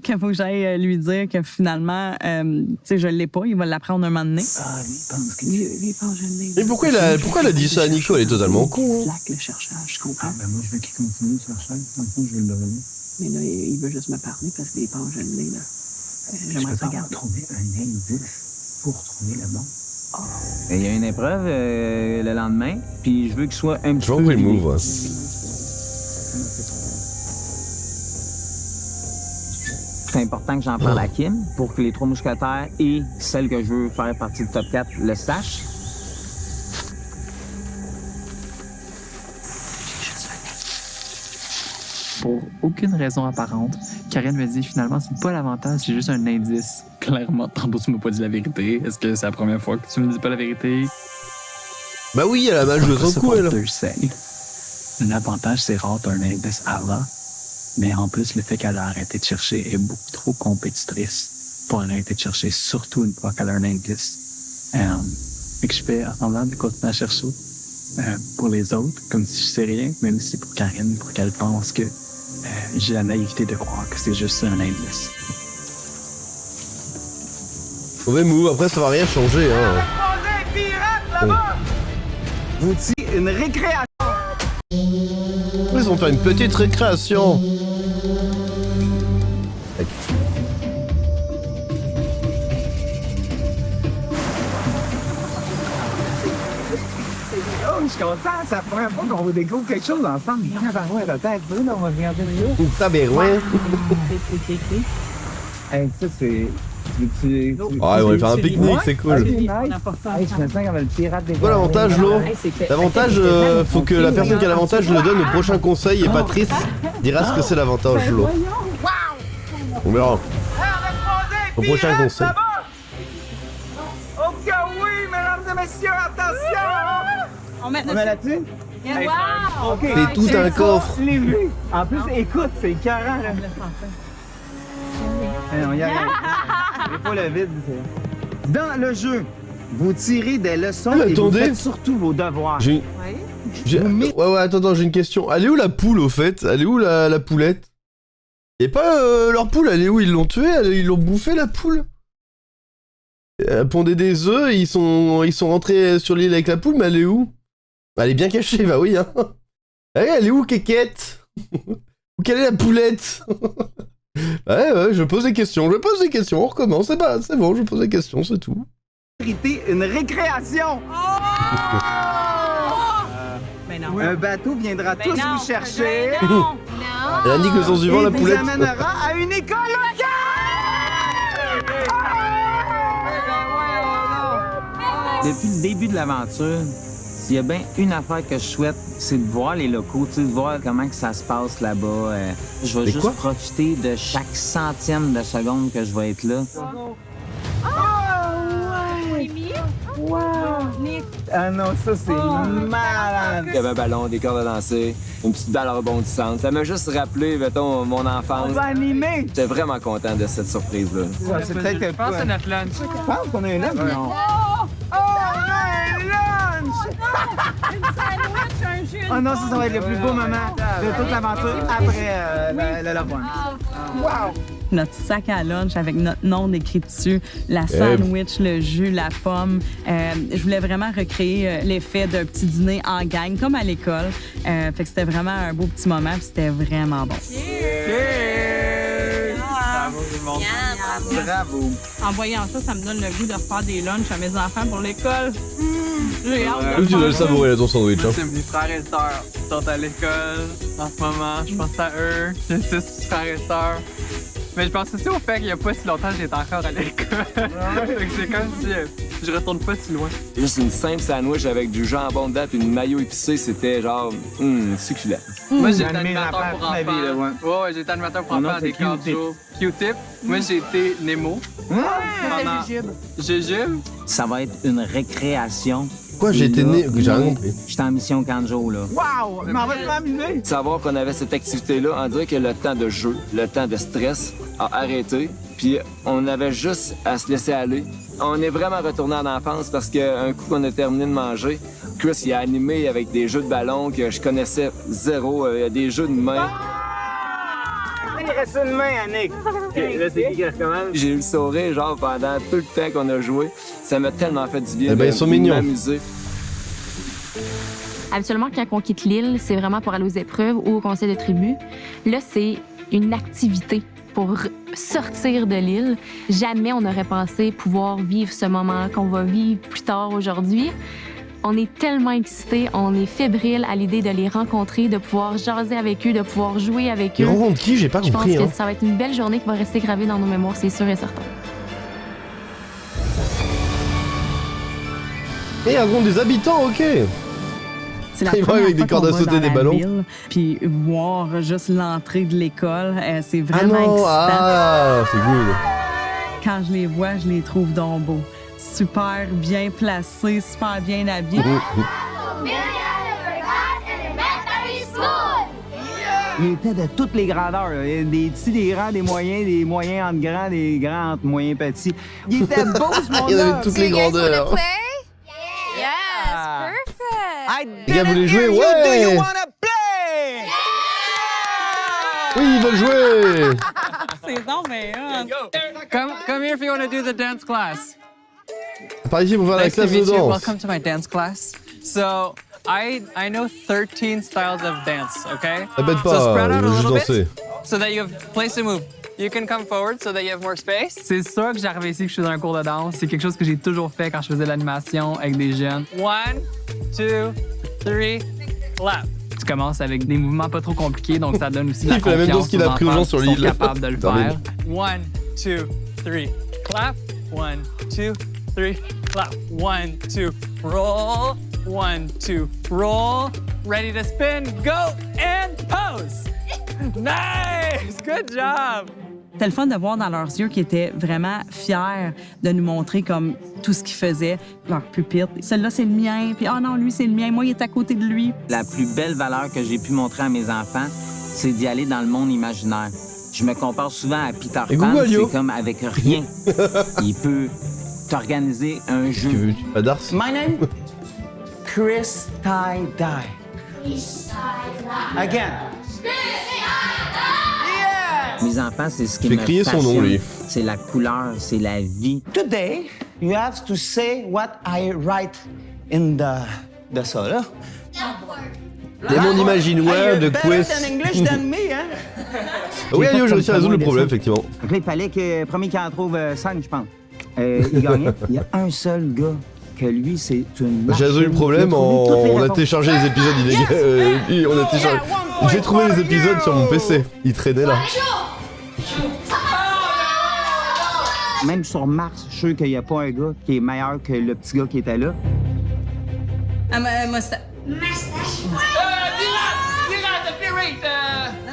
Qu'il faut que j'aille lui dire que finalement, tu sais, je l'ai pas. Il va l'apprendre un moment donné. Ah, lui, il pense que lui, pense que je l'ai. Mais pourquoi elle a dit ça à Nico? Elle est totalement con. Slack le cherchage, je comprends. Ah, ben moi, je veux qu'il continue le cherchage. Dans le fond, je vais le donner. Mais là, il veut juste me parler parce qu'il pense que je l'ai, là. J'aimerais ça trouver un indice pour trouver le bon. Il y a une épreuve le lendemain, puis je veux qu'il soit un petit peu... Je vais le move, ouais. C'est important que j'en parle à Kim pour que les 3 mousquetaires et celle que je veux faire partie du top 4 le sachent. Pour aucune raison apparente, Karen me dit finalement c'est pas l'avantage, c'est juste un indice. Clairement, tantôt tu m'as pas dit la vérité. Est-ce que c'est la première fois que tu me dis pas la vérité? Bah oui, elle a mal joué son coup, elle. L'avantage, c'est rare, t'as un indice avant. Mais en plus, le fait qu'elle a arrêté de chercher est beaucoup trop compétitrice pour arrêter de chercher, surtout une fois qu'elle a un indice. Fait que je fais semblant de continuer à chercher pour les autres, comme si je sais rien, mais aussi pour Karen, pour qu'elle pense que j'ai la naïveté de croire que c'est juste un indice. Mauvais move, après ça va rien changer, hein. Vous dites une récréation. Ils vont faire une petite récréation. Oh, je suis content, c'est la première fois qu'on découvre quelque chose ensemble. On va regarder le Tabarouette. Hey, ça, c'est... Ah, ils vont aller faire un pique-nique, c'est cool. Je me sens comme le pirate des... Quoi l'avantage, Lo? L'avantage, faut que la personne qui a l'avantage le donne au prochain conseil et Patrice dira ce que c'est l'avantage, Lo. On verra. Au prochain conseil. Ok, oui, mesdames et messieurs, attention! On met là-dessus? Wow! Okay. C'est tout un coffre. Je l'ai vu. En plus, écoute, c'est écœurant, là. On y arrive. C'est pas le vide. Dans le jeu, vous tirez des leçons et vous faites surtout vos devoirs. Ouais, attends, j'ai une question. Elle est où la poule, au fait? Elle est où la poulette? Et pas leur poule, elle est où? Ils l'ont tuée? Ils l'ont bouffé, la poule? Elle pondait des œufs, ils sont rentrés sur l'île avec la poule, mais elle est où? Elle est bien cachée, bah oui, hein. Elle est où, Kékette? Où quelle est la poulette? Ouais, je pose des questions, on recommence, c'est bon, je pose des questions, c'est tout. Une récréation! Un bateau viendra tous vous chercher. Elle indique le sens suivant, la poulette. Et vous amènera à une école locale! Depuis le début de l'aventure, s'il y a bien une affaire que je souhaite, c'est de voir les locaux, tu sais, de voir comment que ça se passe là-bas. Je vais juste profiter de chaque centième de seconde que je vais être là. Wow! Ah non, ça c'est malade! Il y avait un ballon, des cordes à danser, une petite balle rebondissante. Ça m'a juste rappelé, mettons, mon enfance. On va animer! J'étais vraiment content de cette surprise-là. C'est peut-être que... Je pense à notre lunch. Tu penses qu'on a un lunch? Non. Oh, on a un lunch! Une sandwich, un jus. Oh non, ça va être le plus beau moment de toute l'aventure après le love one. Wow! Notre sac à lunch avec notre nom décrit dessus, la sandwich, le jus, la pomme. Je voulais vraiment recréer l'effet d'un petit dîner en gang, comme à l'école. Fait que c'était vraiment un beau petit moment, puis c'était vraiment bon. Bravo, tout le monde. Bravo. En voyant ça, ça me donne le goût de refaire des lunchs à mes enfants pour l'école. J'ai hâte. Tu dois le savourer, là, ton sandwich. Hein. C'est mes frères et sœurs qui sont à l'école en ce moment. Je pense à eux. J'ai 6 petits frères et sœurs. Mais je pense aussi au fait qu'il n'y a pas si longtemps que j'étais encore à l'école. Fait que c'est comme si je retourne pas si loin. Juste une simple sandwich avec du jambon dedans et une mayo épicée, c'était genre succulent. Moi, j'ai été animateur pour enfants. Ouais, j'ai été animateur pour enfants à des cadres jours. Q-Tip. Moi, j'ai été Nemo. Jujube. Ça va être une récréation Pourquoi j'ai été né? J'ai rien compris. J'étais en mission 40 jours, là. Wow! Mais on va m'amuser! Savoir qu'on avait cette activité-là, on dirait que le temps de jeu, le temps de stress a arrêté, puis on avait juste à se laisser aller. On est vraiment retourné en enfance parce qu'un coup qu'on a terminé de manger, Chris il a animé avec des jeux de ballon que je connaissais zéro, des jeux de main. Il reste une main, Annick. Là, c'est qui recommence? J'ai eu le sourire genre pendant tout le temps qu'on a joué. Ça m'a tellement fait du bien Eh ben, ils sont mignons. m'amuser. Habituellement, quand on quitte l'île, c'est vraiment pour aller aux épreuves ou au conseil de tribu. Là, c'est une activité pour sortir de l'île. Jamais on n'aurait pensé pouvoir vivre ce moment qu'on va vivre plus tard aujourd'hui. On est tellement excités, on est fébrile à l'idée de les rencontrer, de pouvoir jaser avec eux, de pouvoir jouer avec eux. Ils rencontrent qui? J'ai pas compris. Je pense que ça va être une belle journée qui va rester gravée dans nos mémoires, c'est sûr et certain. Et ils rencontrent des habitants, ok. C'est la Ils vont première avec des fois cordes à qu'on va sauter, dans des la ballons. ville, puis voir juste l'entrée de l'école, c'est Ah vraiment non, excitant. ah, c'est good. Quand je les vois, je les trouve donc beaux. Super bien placés, super bien habillés. Il était de toutes les grandeurs. Là. Il y a des petits, des grands, des moyens entre grands, des grands entre moyens petits. Il était beau, ce monde-là! Il y avait toutes les grandeurs. Les gars, vous voulez jouer? Ouais! Oui, ils veulent jouer! C'est donc bien. Come here if you want to do the dance class. Par ici pour faire la Nice to classe de meet you. danse. Welcome to my dance class. So, I know 13 styles of dance, okay? Répète So pas, spread il out a veut juste little danser. bit so that you have place to move. You can come forward so that you have more space. C'est sûr que j'arrive ici que je suis dans un cours de danse. C'est quelque chose que j'ai toujours fait quand je faisais de l'animation avec des jeunes. 1, 2, 3, clap. Tu commences avec des mouvements pas trop compliqués, donc ça donne aussi de la Il fait la même chose confiance qu'il a aux appris aux gens enfants sur qui sont l'île. capables de le Termine. faire. 1, 2, 3, clap. 1, 2, 3, clap. 1, 2, roll. 1, 2, roll. Ready to spin, go, and pose. Nice! Good job! C'était le fun de voir dans leurs yeux qu'ils étaient vraiment fiers de nous montrer comme tout ce qu'ils faisaient, leur pupitre. Celui-là, c'est le mien, puis « Ah non, lui, c'est le mien. Moi, il est à côté de lui. » La plus belle valeur que j'ai pu montrer à mes enfants, c'est d'y aller dans le monde imaginaire. Je me compare souvent à Peter Et Pan, Google, yo. c'est comme avec rien. Il peut t'organiser un jeu. Tu veux pas d'ars? My name? Chris Tie-Dye. Again. Mes enfants, c'est ce qui Fais me crier son nom, passionne. lui. C'est la couleur, c'est la vie. Today, you have to say what I write in the soda. Les mondes imaginaires de Quest. English than me, hein? Oui, Alio, j'ai réussi à résoudre le problème, effectivement. Donc là, il fallait que le premier qui en trouve 5, je pense. Il gagnait. Il y a un seul gars que lui, c'est une machine. J'ai résolu le problème Il a trouvé toutes les on a réponses. téléchargé les épisodes illégaux. On a téléchargé. J'ai trouvé les épisodes sur mon PC. Ils traînaient là. Même sur Mars, je suis sûr qu'il n'y a pas un gars qui est meilleur que le petit gars qui était là.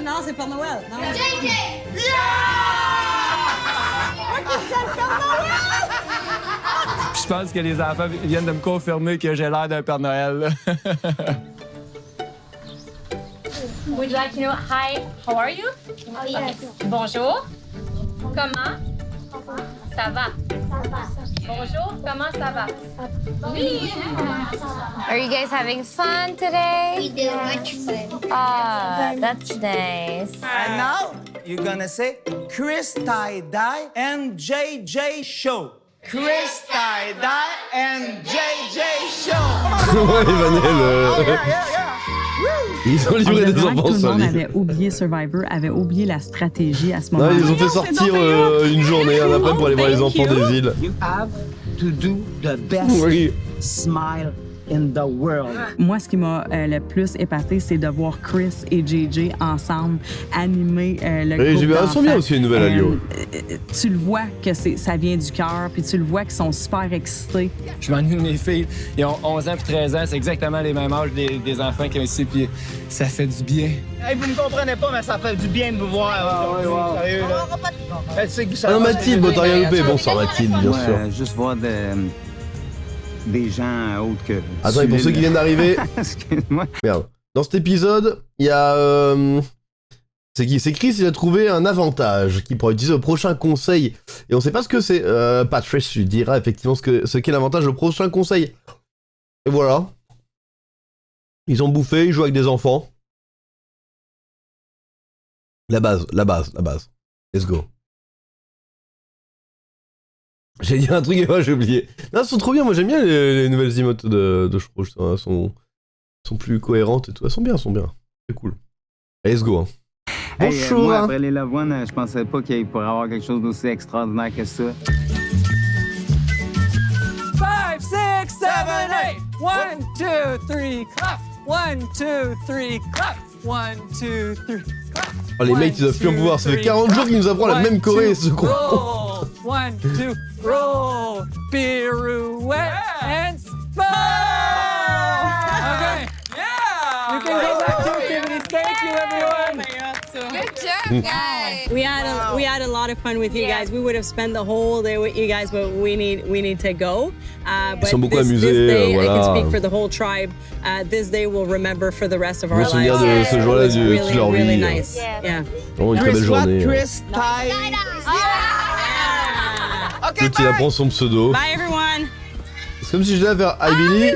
Non, c'est pour Noël. Non. Je pense que les enfants viennent de me confirmer que j'ai l'air d'un Père Noël. là. Would you like to know, hi, how are you? Oh, yes. Bonjour. Comment? Ça va? Bonjour, comment ça va? Oui. Are you guys having fun today? We do much fun. Ah, that's nice. And now, you're gonna say Chris Tie-Dye and JJ Show. Chris Tie-Dye and JJ Show. Ouais, Emmanuel. Ils ont livré des enfants Tout le sur monde l'île. avait oublié Survivor, avait oublié la stratégie à ce Non, moment-là. ils ont fait sortir une journée, un après pour aller voir les enfants des îles. You have to do the best Oui. smile in the world. Moi, ce qui m'a le plus épaté, c'est de voir Chris et JJ ensemble animer le Et groupe j'ai vu un son bien d'enfants. aussi, une nouvelle Alio. Tu le vois que ça vient du cœur, puis tu le vois qu'ils sont super excités. Je m'ennuie de mes filles. Ils ont 11 ans puis 13 ans. C'est exactement les mêmes âges des enfants qu'ils ont ici. Puis ça fait du bien. Hey, vous me comprenez pas, mais ça fait du bien de vous voir. Sérieux, là. Elle sait que ça Ah non, va, Mathilde, bon, t'as rien loupé. Bonsoir Mathilde, bien sûr. Juste voir des gens autres que... Attends, et pour ceux qui viennent d'arriver... Excuse-moi. Merde. Dans cet épisode, il y a... C'est Chris, il a trouvé un avantage qu'il pourra utiliser au prochain conseil. Et on sait pas ce que c'est. Patrice lui dira effectivement ce qu'est l'avantage au prochain conseil. Et voilà. Ils ont bouffé, ils jouent avec des enfants. La base. Let's go. J'ai dit un truc et moi j'ai oublié. Non, elles sont trop bien, moi j'aime bien les nouvelles emotes de Shrouge. Elles sont plus cohérentes et tout. Elles sont bien. C'est cool. Allez, let's go. Hein. Bonjour. Moi, après les Love One, je pensais pas qu'il pourrait avoir quelque chose d'aussi extraordinaire que ça. 5, 6, 7, 8. 1, 2, 3, clap. 1, 2, 3, clap. 1, 2, 3, clap. Oh, les mecs, ils doivent plus en pouvoir. Ça fait 40 jours qu'ils nous apprennent la même choré, ce con. 1, 2, roll. Pirouette and spin. Okay. Yeah. You can go back to activities. Thank you, everyone. Good job, guys. We had a lot of fun with you guys. We would have spent the whole day with you guys, but we need to go. Ils sont beaucoup amusés, this day, voilà. I can speak for the whole tribe. This day we'll remember for the rest of our lives. Je me souviens de ce jour-là de toute leur vie. Really nice. Yeah. Vraiment une très belle journée. Chris, Ty. L'autre, il apprend son pseudo. Bye everyone. C'est comme si je devais faire Ivy Lee.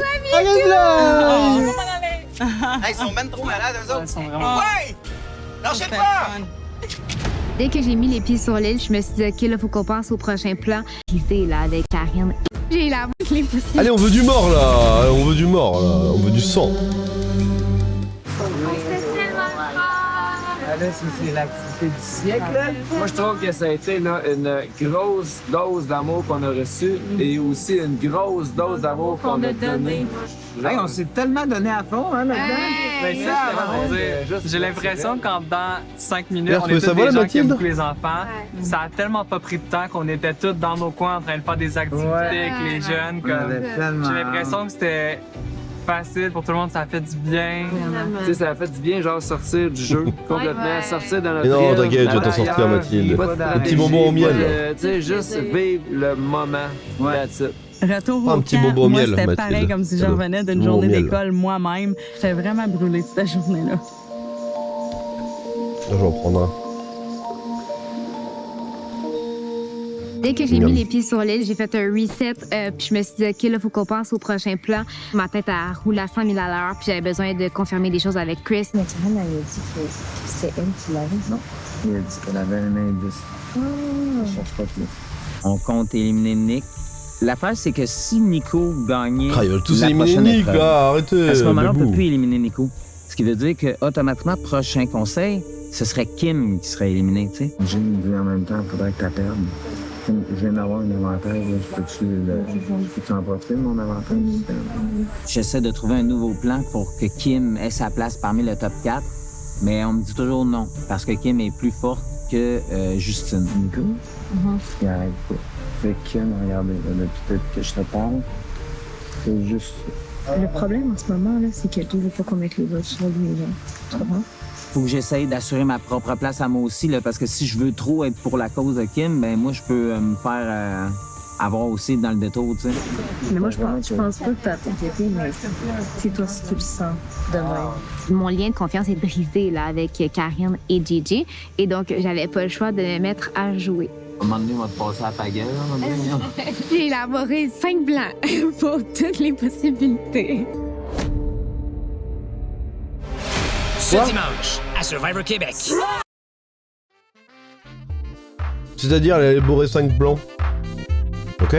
Ils sont même trop malades, eux autres. Ouais! Lâchez pas! Dès que j'ai mis les pieds sur l'île, je me suis dit, OK, là, faut qu'on passe au prochain plan. J'étais là avec Karine. J'ai la boucle les possibles. Allez, on veut du mort, là. On veut du mort, là. On veut du sang. Là, c'est l'activité du siècle. Moi, je trouve que ça a été là, une grosse dose d'amour qu'on a reçue et aussi une grosse dose d'amour qu'on a donné. Hey, on s'est tellement donné à fond, hein, là-dedans. Ben, j'ai l'impression qu'en dedans 5 minutes, Pierre, on tu veux est tous savoir, des gens qui Mathilde? aiment beaucoup les enfants. Ça a tellement pas pris de temps qu'on était tous dans nos coins en train de faire des activités avec les jeunes. J'ai l'impression que c'était facile pour tout le monde, ça a fait du bien. Tu sais, ça a fait du bien, genre sortir du jeu complètement, sortir dans notre Mais non, île, t'inquiète, tu vas t'en aller sortir, ailleurs, Mathilde. puis Le petit bonbon au miel. Tu sais, juste vivre le moment. That's it. Retour Un au petit camp, bonbon au moi miel, c'était Mathilde. pareil comme si je Cadeau. revenais d'une Bonbon au journée miel. d'école moi-même. J'étais vraiment brûlée de cette journée-là. Je vais en prendre un. Dès que j'ai mis les pieds sur l'île, j'ai fait un reset, puis je me suis dit, OK, là, faut qu'on passe au prochain plan. Ma tête a roulé à 100 000 à l'heure, puis j'avais besoin de confirmer des choses avec Chris. Mais Karen avait dit que c'était elle qui l'avait. Non. Il a dit qu'elle avait un indice. Ah. Je cherche pas plus. On compte éliminer Nick. L'affaire, c'est que si Nico gagnait. Ah, ils veulent tous la éliminer prochaine Nick, épreuve, là, arrêtez. à ce moment-là, on debout. peut plus éliminer Nico. Ce qui veut dire que automatiquement, prochain conseil, ce serait Kim qui serait éliminé, tu sais. J'ai dit en même temps, il faudrait que tu perdes. Je viens d'avoir un avantage, peux-tu en profiter de mon avantage? J'essaie de trouver un nouveau plan pour que Kim ait sa place parmi le top 4, mais on me dit toujours non, parce que Kim est plus forte que Justine. Nico? Il arrête pas. Fait que Kim, regardez, depuis que je te parle, c'est juste... Le problème en ce moment, là, c'est qu'il ne veut pas qu'on mette les autres sur lui. Tu comprends? Faut que j'essaye d'assurer ma propre place à moi aussi, là, parce que si je veux trop être pour la cause de Kim, ben moi, je peux me faire avoir aussi dans le détour, tu sais. Mais moi, je pense pas que tu as t'inquiéter, mais c'est toi si tu le sens de même. Mon lien de confiance est brisé là, avec Karine et Gigi, et donc j'avais pas le choix de me mettre à jouer. À un moment donné, on va te passer à ta gueule. J'ai élaboré 5 plans pour toutes les possibilités. Ce dimanche, à Survivor Québec. C'est-à-dire, elle a élaboré 5 plans. Ok.